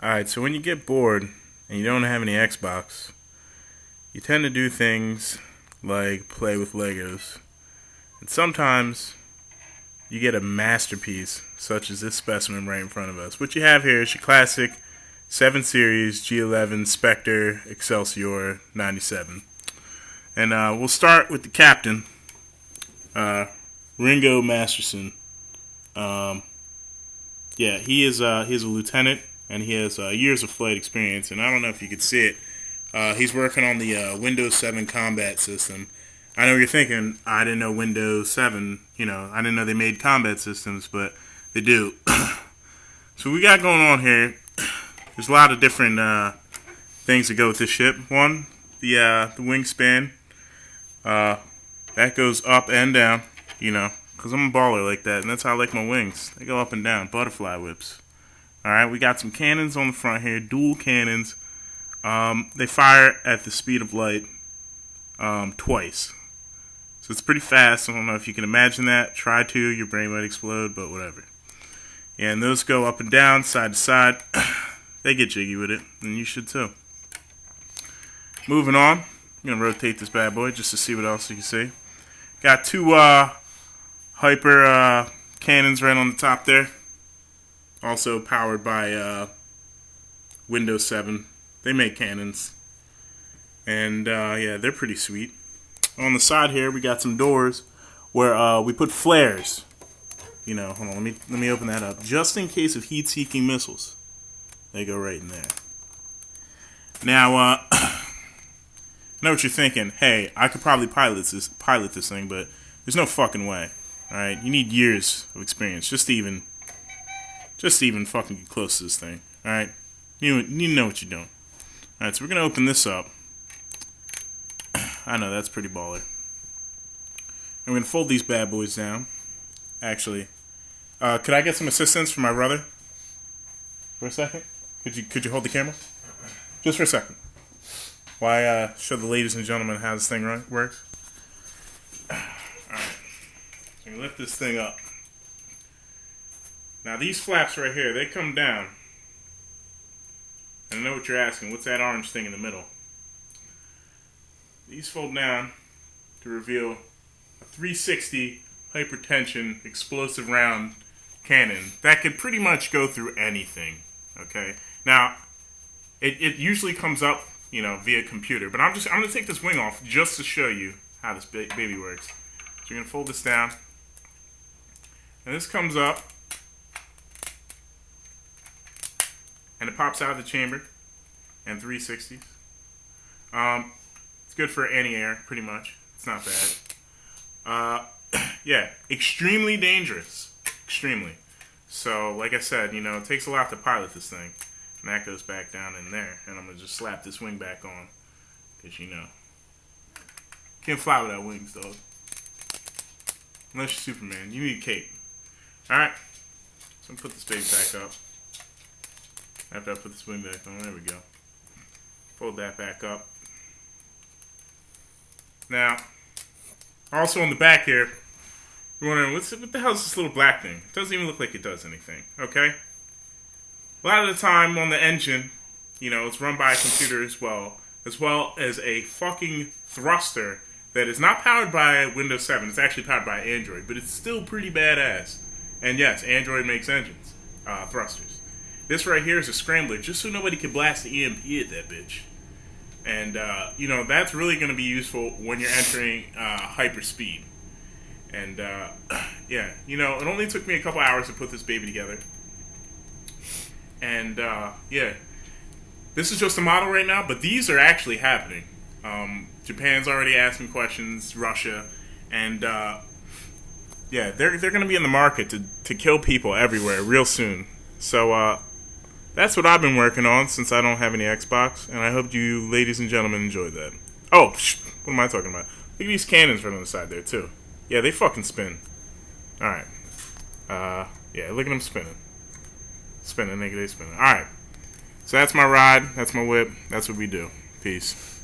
Alright, so when you get bored and you don't have any Xbox, you tend to do things like play with Legos. And sometimes you get a masterpiece, such as this specimen right in front of us. What you have here is your classic 7 Series G11 Spectre Excelsior 97. And we'll start with the captain, Ringo Masterson. He is a lieutenant, and he has years of flight experience. And I don't know if you could see it. He's working on the Windows 7 combat system. I know you're thinking, I didn't know Windows 7, I didn't know they made combat systems, but they do. So we got going on here, there's a lot of different things that go with this ship. One, the wingspan, that goes up and down, because I'm a baller like that, and that's how I like my wings. They go up and down, butterfly whips. Alright, we got some cannons on the front here, dual cannons. They fire at the speed of light twice. So it's pretty fast. I don't know if you can imagine that. Try to, your brain might explode, but whatever. Yeah, and those go up and down, side to side. They get jiggy with it, and you should too. Moving on, I'm going to rotate this bad boy just to see what else you can see. Got two hyper cannons right on the top there. Also powered by Windows 7. They make cannons. And yeah, they're pretty sweet. On the side here, we got some doors where we put flares. Hold on, let me open that up. Just in case of heat-seeking missiles. They go right in there. Now, I know what you're thinking. Hey, I could probably pilot this thing, but there's no fucking way. Alright, you need years of experience just to even fucking get close to this thing. Alright? You know what you're doing. Alright, so we're gonna open this up. I know, that's pretty baller. And we're gonna fold these bad boys down. Actually, could I get some assistance from my brother? For a second? Could you hold the camera? Just for a second. While I show the ladies and gentlemen how this thing works. Alright. So we lift this thing up. Now these flaps right here, they come down. And I know what you're asking. What's that orange thing in the middle? These fold down to reveal a 360 hypertension explosive round cannon that could pretty much go through anything. Okay. Now, it usually comes up, via computer, but I'm gonna take this wing off just to show you how this baby works. So you're gonna fold this down, and this comes up, and it pops out of the chamber, and 360s. It's good for anti-air, pretty much. It's not bad. Yeah, extremely dangerous. Extremely. So, like I said, it takes a lot to pilot this thing. And that goes back down in there. And I'm going to just slap this wing back on. Because, can't fly without wings, dog. Unless you're Superman. You need a cape. Alright. So I'm going to put this baby back up. After I put this wing back on. There we go. Fold that back up. Now, also on the back here, you're wondering, what the hell is this little black thing? It doesn't even look like it does anything, okay? A lot of the time on the engine, it's run by a computer as well as a fucking thruster that is not powered by Windows 7. It's actually powered by Android, but it's still pretty badass. And yes, Android makes engines, thrusters. This right here is a scrambler, just so nobody can blast the EMP at that bitch. And, that's really going to be useful when you're entering hyperspeed. And, yeah, it only took me a couple hours to put this baby together. And, yeah, this is just a model right now, but these are actually happening. Japan's already asking questions, Russia, and, yeah, they're going to be in the market to kill people everywhere real soon. So, that's what I've been working on since I don't have any Xbox, and I hope you ladies and gentlemen enjoyed that. Oh, what am I talking about? Look at these cannons right on the side there, too. Yeah, they fucking spin. Alright. Yeah, look at them spinning. Spinning, nigga, they spinning. Alright. So that's my ride, that's my whip, that's what we do. Peace.